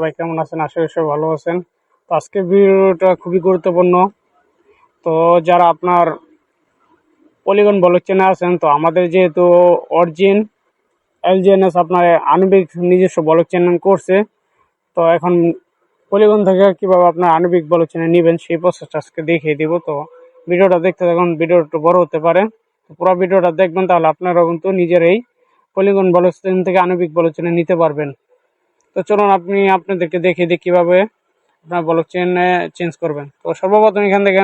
সবাই কেমন আছেন? আশা করি সবাই ভালো আছেন। তো আজকের ভিডিওটা খুবই গুরুত্বপূর্ণ। তো যারা আপনার পলিগন ব্লক চেনে আছেন, তো আমাদের যেহেতু অরিজিন এলজিএনএস আপনার আণবিক নিজস্ব ব্লক চেন করছে, তো এখন পলিগন থেকে কিভাবে আপনার আণবিক ব্লক চেনে নেবেন সেই প্রসেসটা আজকে দেখিয়ে দিব। তো ভিডিওটা দেখতে থাকুন, ভিডিওটা একটু বড় হতে পারে, তো পুরো ভিডিওটা দেখবেন, তাহলে আপনারাও কিন্তু নিজেরাই পলিগন ব্লক চেন থেকে আণবিক ব্লক চেনে নিতে পারবেন। তো চলুন আপনাদেরকে দেখিয়ে দিই কীভাবে আপনার ব্লক চেনে চেঞ্জ করবেন। তো সর্বপ্রথম এখান থেকে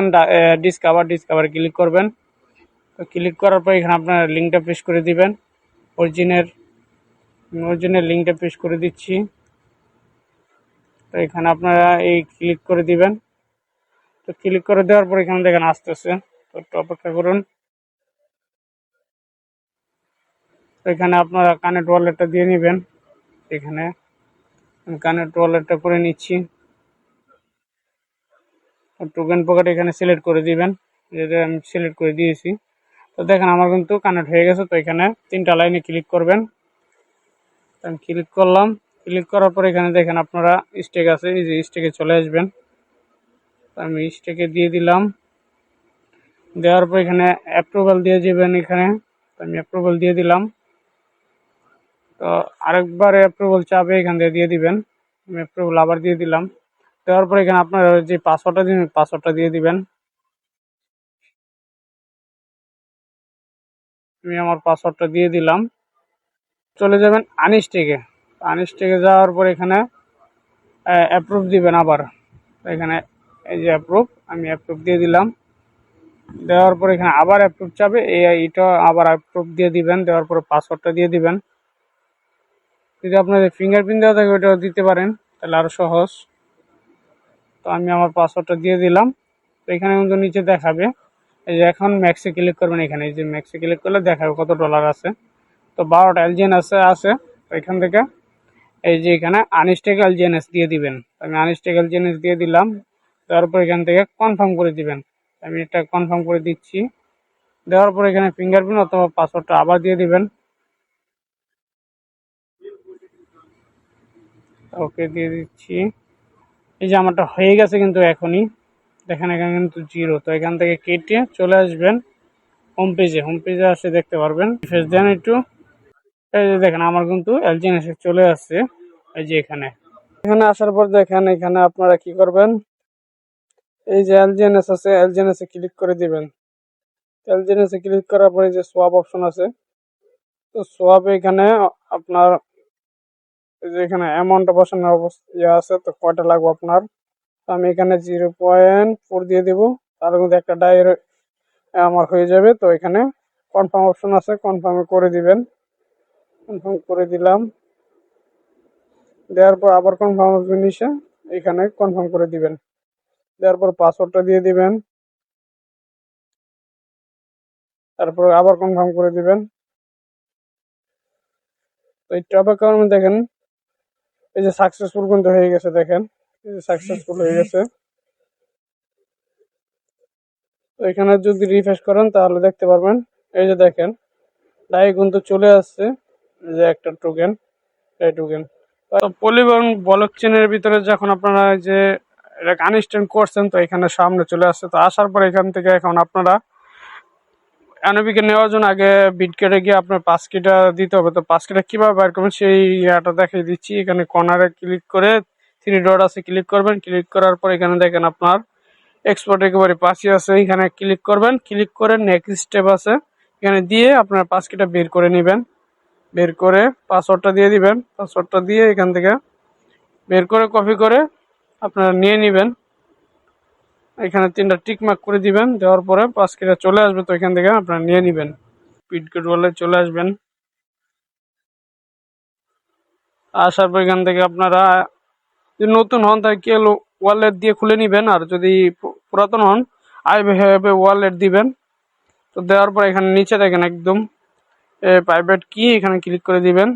ডিসকাভার ক্লিক করবেন। তো ক্লিক করার পর এখানে আপনার লিঙ্কটা পেস্ট করে দিবেন। অরিজিনের লিঙ্কটা পেস্ট করে দিচ্ছি। তো এখানে আপনারা এই ক্লিক করে দিবেন। তো ক্লিক করে দেওয়ার পর এখানে দেখেন আসতেছে, তো একটু অপেক্ষা করুন। তো এখানে আপনারা কানেক্ট ওয়ালেটটা দিয়ে নেবেন। এখানে কানেক্ট ওয়ালেটটা করে নিচ্ছি। টোকেন পকেট এখানে সিলেক্ট করে দিবেন, যেটা আমি সিলেক্ট করে দিয়েছি। তো দেখেন আমার কিন্তু কানেক্ট হয়ে গেছে। তো এখানে 3টা লাইনে ক্লিক করবেন। আমি ক্লিক করলাম। ক্লিক করার পর এখানে দেখেন আপনারা স্টেক আছে, এই যে স্টেকে চলে আসবেন। আমি স্টেকে দিয়ে দিলাম। দেওয়ার পর এখানে অ্যাপ্রুভাল দিয়ে যাবেন এখানে। আমি অ্যাপ্রুভাল দিয়ে দিলাম। তো আরেকবার অ্যাপ্রুভাল চাপে এখান থেকে দিয়ে দিবেন। আমি অ্যাপ্রুভাল আবার দিয়ে দিলাম। দেওয়ার পর এখানে আপনারা যে পাসওয়ার্ডটা দিবেন, পাসওয়ার্ডটা দিয়ে দিবেন। আমি আমার পাসওয়ার্ডটা দিয়ে দিলাম। চলে যাবেন আনস্টেকে। আনস্টেকে যাওয়ার পর এখানে অ্যাপ্রুভ দিবেন আবার। এখানে এই যে অ্যাপ্রুভ, আমি অ্যাপ্রুভ দিয়ে দিলাম। দেওয়ার পর এখানে আবার অ্যাপ্রুভ চাবে, এইটা আবার অ্যাপ্রুভ দিয়ে দিবেন। দেওয়ার পরে পাসওয়ার্ডটা দিয়ে দিবেন। যদি আপনাদের ফিঙ্গারপ্রিন্ট দেওয়া থাকে ওইটাও দিতে পারেন, তাহলে আরও সহজ। তো আমি আমার পাসওয়ার্ডটা দিয়ে দিলাম। তো এখানে কিন্তু নিচে দেখাবে, এই যে এখন ম্যাক্সে ক্লিক করবেন। এখানে এই যে ম্যাক্সে ক্লিক করলে দেখাবে কত ডলার আছে। তো 12টা এলজিএন আছে। তো এখান থেকে এই যে এখানে আনস্টেক এলজিএনএস দিয়ে দিবেন। আমি আনস্টেক এলজিএনএস দিয়ে দিলাম। তারপর এখান থেকে কনফার্ম করে দিবেন। আমি এটা কনফার্ম করে দিচ্ছি। দেওয়ার পর এখানে ফিঙ্গারপ্রিন্ট অথবা পাসওয়ার্ডটা আবার দিয়ে দিবেন। ওকে দিয়ে দিচ্ছি। এই যে আমারটা হয়ে গেছে কিন্তু এখনই দেখেন এখানে কিন্তু 0। তো এখান থেকে কেটে চলে আসবেন হোম পেজে আসে দেখতে পারবেন। রিফ্রেশ দেন একটু। এই যে দেখেন আমার কিন্তু এলজিএনএস চলে আসছে। এই যে এখানে আসার পর দেখেন এখানে আপনারা কি করবেন, এই যে এলজিএনএস আছে, এলজিএনএস এ ক্লিক করে দিবেন। এলজিএনএস এ ক্লিক করার পরে যে সোয়াপ অপশন আছে, তো সোয়াপে এখানে আপনার এই যে এখানে অ্যামাউন্টটা বসানোর আছে, তো কয়টা লাগবে আপনার। তো আমি এখানে 0.4 দিয়ে দেবো। তার মধ্যে একটা ডায়ের আমার হয়ে যাবে। তো এখানে কনফার্ম অপশন আছে, কনফার্মে করে দিবেন। কনফার্ম করে দিলাম। দেওয়ার পর আবার কনফার্ম অপশন এসে এখানে কনফার্ম করে দিবেন। দেওয়ার পর পাসওয়ার্ডটা দিয়ে দিবেন। তারপর আবার কনফার্ম করে দিবেন। তো এই টপ অ্যাকাউন্ট দেখেন এই যে সাকসেসফুল কিন্তু হয়ে গেছে। দেখেন এই যে সাকসেসফুল হয়ে গেছে। তো এখানে যদি রিফ্রেশ করেন তাহলে দেখতে পারবেন, এই যে দেখেন ডাই কিন্তু চলে আসছে, যে একটা টোকেন, এই টোকেন। তো পলিগন ব্লক চেনের ভিতরে যখন আপনারা যে এটা আনস্ট্যান্ড করছেন, তো এখানে সামনে চলে আসছে। তো আসার পর এখান থেকে এখন আপনারা এনবিকে নেওয়ার জন্য আগে বিটকেটে গিয়ে আপনার পাসকিটা দিতে হবে। তো পাসকিটা কীভাবে বের করবেন সেই ইয়াটা দেখিয়ে দিচ্ছি। এখানে কর্নারে ক্লিক করে 3 ডট আছে, ক্লিক করবেন। ক্লিক করার পর এখানে দেখেন আপনার এক্সপোর্ট একেবারে পাশে আছে, এখানে ক্লিক করবেন। ক্লিক করে নেক্সট স্টেপ আছে, এখানে দিয়ে আপনার পাসকিটা বের করে নেবেন। বের করে পাসওয়ার্ডটা দিয়ে দিবেন। পাসওয়ার্ডটা দিয়ে এখান থেকে বের করে কপি করে আপনারা নিয়ে নেবেন। এখানে 3টা টিক মার্ক করে দিবেন। দেওয়ার পরে পাসকিটা চলে আসবে। তো এখান থেকে আপনারা নিয়ে নেবেন। বিটকেট ওয়ালেট চলে আসবেন। আসার পর এখান থেকে আপনারা যদি নতুন হন তাহলে কে ওয়ালেট দিয়ে খুলে নেবেন, আর যদি পুরাতন হন আই হ্যাভ এ ওয়ালেট দিবেন। তো দেওয়ার পর এখানে নিচে দেখেন একদম প্রাইভেট কি, এখানে ক্লিক করে দিবেন।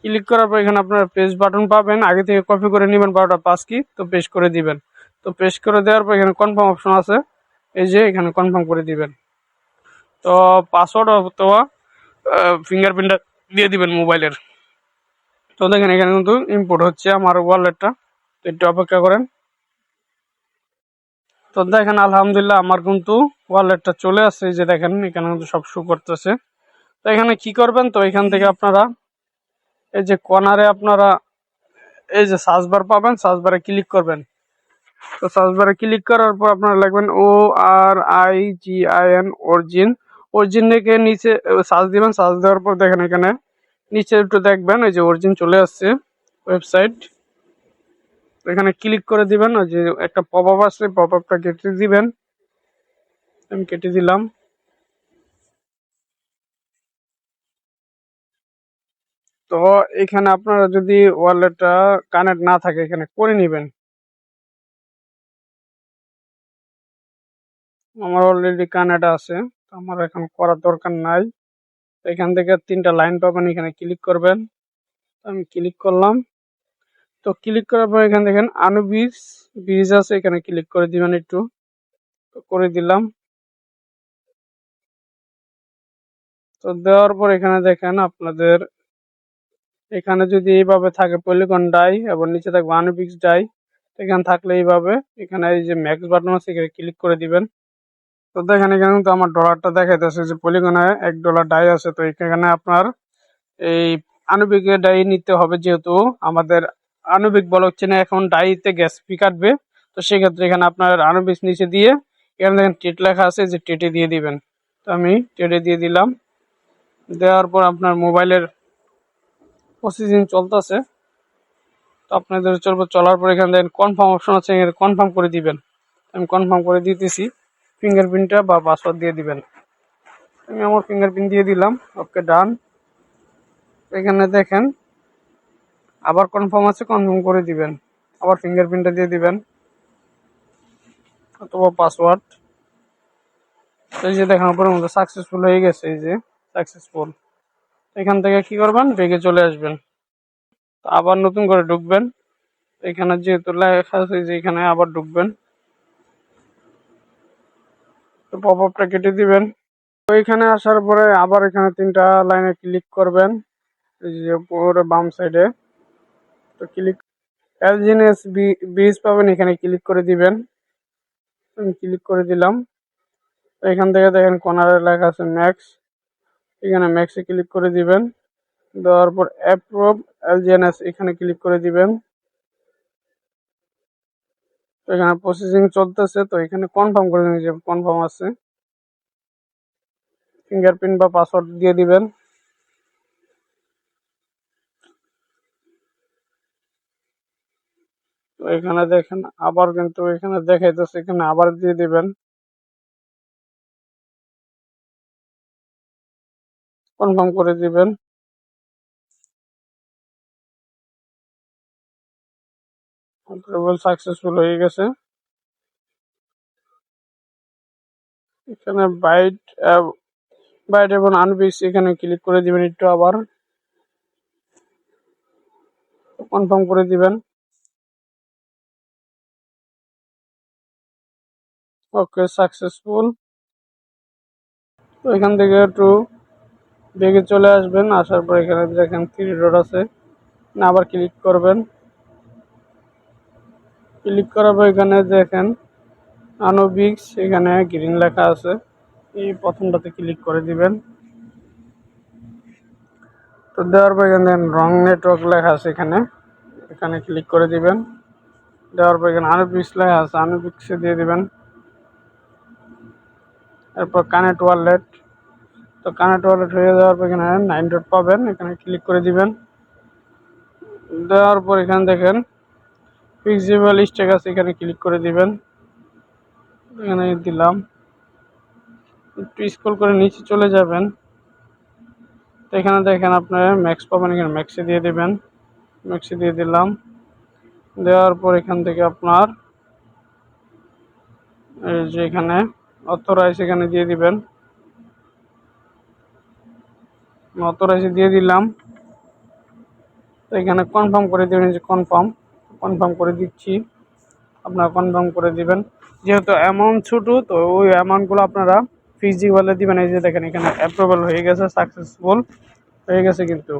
ক্লিক করার পর এখানে আপনারা পেস্ট বাটন পাবেন, আগে থেকে কপি করে নেবেন 12টা পাস কি, তো পেস্ট করে দিবেন। তো পেস্ট করে দেওয়ার পর এখানে কনফার্ম অপশন আছে, এই যে এখানে কনফার্ম করে দিবেন। তো পাসওয়ার্ড অথবা ফিঙ্গারপ্রিন্টটা দিয়ে দিবেন মোবাইলের। তো তো দেখেন এখানে কিন্তু ইম্পোর্ট হচ্ছে আমার ওয়ালেটটা, তো একটু অপেক্ষা করেন। তো দেখেন আলহামদুলিল্লাহ আমার কিন্তু ওয়ালেটটা চলে আসছে, এই যে দেখেন এখানে কিন্তু সব শো করতেছে। তো এখানে কি করবেন, তো এখান থেকে আপনারা এই যে কর্নারে আপনারা এই যে সার্চ বার পাবেন, সার্চ বারে ক্লিক করবেন। তো সার্চ বারে ক্লিক করার পর আপনারা লিখবেন ORIGIN অরিজিন। অরিজিন থেকে নিচে সার্চ দিবেন, সার্চ দেওয়ার পর দেখেন এখানে নিচে একটু দেখবেন এই যে অরিজিন চলে আসছে ওয়েবসাইট। এখানে ক্লিক করে দিবেন, ওই যে একটা পপ আপ আসছে, পপ আপটা কেটে দিবেন। আমি কেটে দিলাম। তো এখানে আপনারা যদি ওয়ালেটটা কানেক্ট না থাকে এখানে করে নেবেন। আমার অলরেডি কানেক্ট আছে, তো আমার এখন করার দরকার নাই। এখান থেকে 3টা লাইন পাবেন, এখানে ক্লিক করবেন। আমি ক্লিক করলাম। তো ক্লিক করার পর এখানে দেখেন আনুবিস ব্রিজ আছে, এখানে ক্লিক করে দিবেন একটু। তো করে দিলাম। তো দেওয়ার পর এখানে দেখেন আপনাদের এখানে যদি এইভাবে থাকে পলিগন ডাই এবং নিচে থাকবে আনুবিক্স ডাই, এখানে থাকলে এইভাবে এখানে এই যে ম্যাক্স বাটন আছে এখানে ক্লিক করে দিবেন। তো দেখেন এখানে কিন্তু আমার ডলারটা দেখাইতেছে যে পলিগনে $1 ডাই আছে। তো এখানে আপনার এই আণবিকের ডাই নিতে হবে, যেহেতু আমাদের আণবিক ব্লক চেনে এখন ডাইতে গ্যাস ফি কাটবে। তো সেক্ষেত্রে এখানে আপনার আণবিক নিচে দিয়ে এখানে দেখেন টেট লেখা আছে, যে টেটে দিয়ে দিবেন। তো আমি টেটে দিয়ে দিলাম। দেওয়ার পর আপনার মোবাইলের প্রসেসিং চলতেছে। তো আপনাদের চলার পর এখানে দেখেন কনফার্ম অপশন আছে, এখানে কনফার্ম করে দিবেন। আমি কনফার্ম করে দিতেছি। ফিঙ্গারপ্রিন্টটা বা পাসওয়ার্ড দিয়ে দিবেন। আমি আমার ফিঙ্গারপ্রিন্ট দিয়ে দিলাম। ওকে ডান। এখানে দেখেন আবার কনফার্ম আছে, কনফার্ম করে দিবেন। আবার ফিঙ্গারপ্রিন্টটা দিয়ে দিবেন অথবা পাসওয়ার্ড। এই যে দেখেন উপরের মধ্যে সাকসেসফুল হয়ে গেছে, এই যে সাকসেসফুল। এখান থেকে কি করবেন, ব্যাগে চলে আসবেন। আবার নতুন করে ঢুকবেন। এখানে যেহেতু লেখা আছে যে এখানে আবার ঢুকবেন। তো পপ আপটা কেটে দিবেন। তো এখানে আসার পরে আবার এখানে 3টা লাইনে ক্লিক করবেন, এই যে উপরে বাম সাইডে। তো ক্লিক এলজিএনএস ব্রিজ পাবেন, এখানে ক্লিক করে দিবেন। আমি ক্লিক করে দিলাম। তো এখান থেকে দেখেন কর্নারে লেখা আছে ম্যাক্স, এখানে ম্যাক্সে ক্লিক করে দিবেন। দেওয়ার পর অ্যাপ্রুভ এলজিএনএস এখানে ক্লিক করে দিবেন। তো এখানে প্রসেসিং চলতেছে, তো এখানে কনফার্ম করে দিন, যে কনফার্ম আছে। ফিঙ্গারপ্রিন্ট বা পাসওয়ার্ড দিয়ে দিবেন। তো এখানে দেখেন আবার কিন্তু এখানে দেখাইতেছে, এখানে আবার দিয়ে দিবেন, কনফার্ম করে দিবেন। সাকসেসফুল হয়ে গেছে। এখানে বাইট বাইট এবং আনবিস এখানে ক্লিক করে দিবেন একটু, আবার কনফার্ম করে দিবেন। ওকে সাকসেসফুল। তো এখান থেকে একটু বেগে চলে আসবেন, আসার পর এখানে দেখেন 3 ডট আছে, আবার ক্লিক করবেন। ক্লিক করার পর এখানে দেখেন আনোবিক্স, এখানে গ্রিন লেখা আছে, এই প্রথমটাতে ক্লিক করে দিবেন। তো দেওয়ার পর এখানে দেখেন রং নেটওয়ার্ক লেখা আছে, এখানে এখানে ক্লিক করে দিবেন। দেওয়ার পর এখানে আনোবিক্স লেখা আছে, আনোবিক্সে দিয়ে দিবেন। এরপর কানেক্ট ওয়ালেট। তো কানেক্ট ওয়ালেট হয়ে যাওয়ার পর এখানে 9 ডট পাবেন, এখানে ক্লিক করে দিবেন। দেওয়ার পর এখানে দেখেন ফিক্সিবল স্টেক আছে, এখানে ক্লিক করে দিবেন। এখানে দিলাম। একটু স্ক্রল করে নিচে চলে যাবেন। তো এখানে দেখেন আপনার ম্যাক্স পাবেন, এখানে ম্যাক্সে দিয়ে দিবেন। ম্যাক্সে দিয়ে দিলাম। দেওয়ার পর এখান থেকে আপনার এই যে এখানে অথরাইজ এখানে দিয়ে দিবেন। অথরাইজ দিয়ে দিলাম। তো এখানে কনফার্ম করে দেবেন, যে কনফার্ম কনফার্ম করে দিচ্ছি। আপনারা কনফার্ম করে দিবেন। যেহেতু অ্যামাউন্ট ছোটো, তো ওই অ্যামাউন্টগুলো আপনারা ফিজিক্যালে দিবেন। এই যে দেখেন এখানে অ্যাপ্রুভাল হয়ে গেছে, সাকসেসফুল হয়ে গেছে কিন্তু।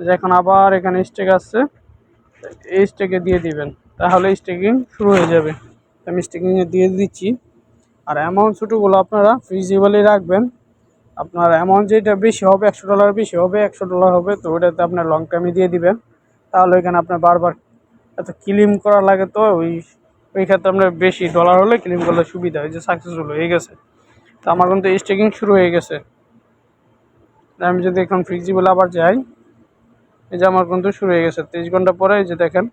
যে এখন আবার এখানে স্টেক আসছে, এই স্টেকে দিয়ে দিবেন, তাহলে স্টেকিং শুরু হয়ে যাবে। আমি স্টেকিংয়ে দিয়ে দিচ্ছি। আর অ্যামাউন্ট ছোটোগুলো আপনারা ফিজিবলি রাখবেন। আপনার অ্যামাউন্ট যেটা বেশি হবে, $100 বেশি হবে, $100 হবে, তো ওটাতে আপনার লং টাইমে দিয়ে দিবেন। তাহলে এখানে আপনার বারবার এত ক্লেম করা লাগে, তো ওই ক্ষেত্রে আপনার বেশি ডলার হলে ক্লেম করলে সুবিধা হয় যে সাকসেসফুল হয়ে গেছে। তো আমার কিন্তু স্টেকিং শুরু হয়ে গেছে। আমি যদি এখন ফিজিবল আবার যাই, এই যে আমার কিন্তু শুরু হয়ে গেছে 23 ঘন্টা পরে। এই যে দেখেন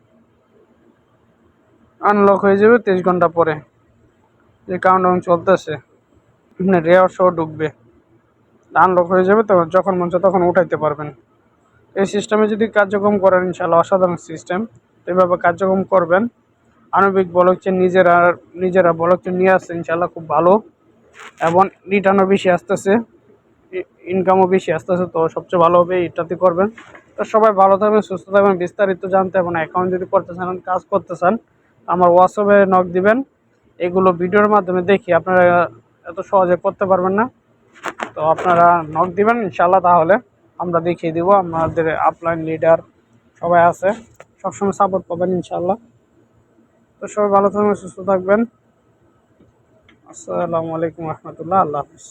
আনলক হয়ে যাবে 23 ঘন্টা পরে, যে কাউন্টডাউন চলতেছে। আপনার রেয়ার শো ঢুকবে, আনলক হয়ে যাবে, তো যখন মন চায় তখন উঠাইতে পারবেন। এই সিস্টেমে যদি কার্যক্রম করেন ইনশাআল্লাহ অসাধারণ সিস্টেম। এভাবে কার্যক্রম করবেন। আণবিক ব্লকচেন নিজেরা ব্লকচেন নিয়ে আসছে ইনশাআল্লাহ, খুব ভালো, এবং রিটার্নও বেশি আসতেছে, ইনকামও বেশি আসতেছে। তো সবচেয়ে ভালো হবে এটাতে করবেন। তো সবাই ভালো থাকবেন, সুস্থ থাকবেন। বিস্তারিত জানতে এবং অ্যাকাউন্ট যদি করতে চান, কাজ করতে চান, আমার হোয়াটসঅ্যাপে নক দিবেন। এগুলো ভিডিওর মাধ্যমে দেখি আপনারা এত সহজে করতে পারবেন না, তো আপনারা নক দিবেন ইনশাআল্লাহ, তাহলে আমরা দেখিয়ে দিব। আমাদের আপলাইন লিডার সবাই আছে, সবসময় সাপোর্ট পাবেন ইনশাআল্লাহ। তো সবাই ভালো থাকবেন, সুস্থ থাকবেন। আসসালামু আলাইকুম রহমতুল্লাহ, আল্লাহ হাফিজ।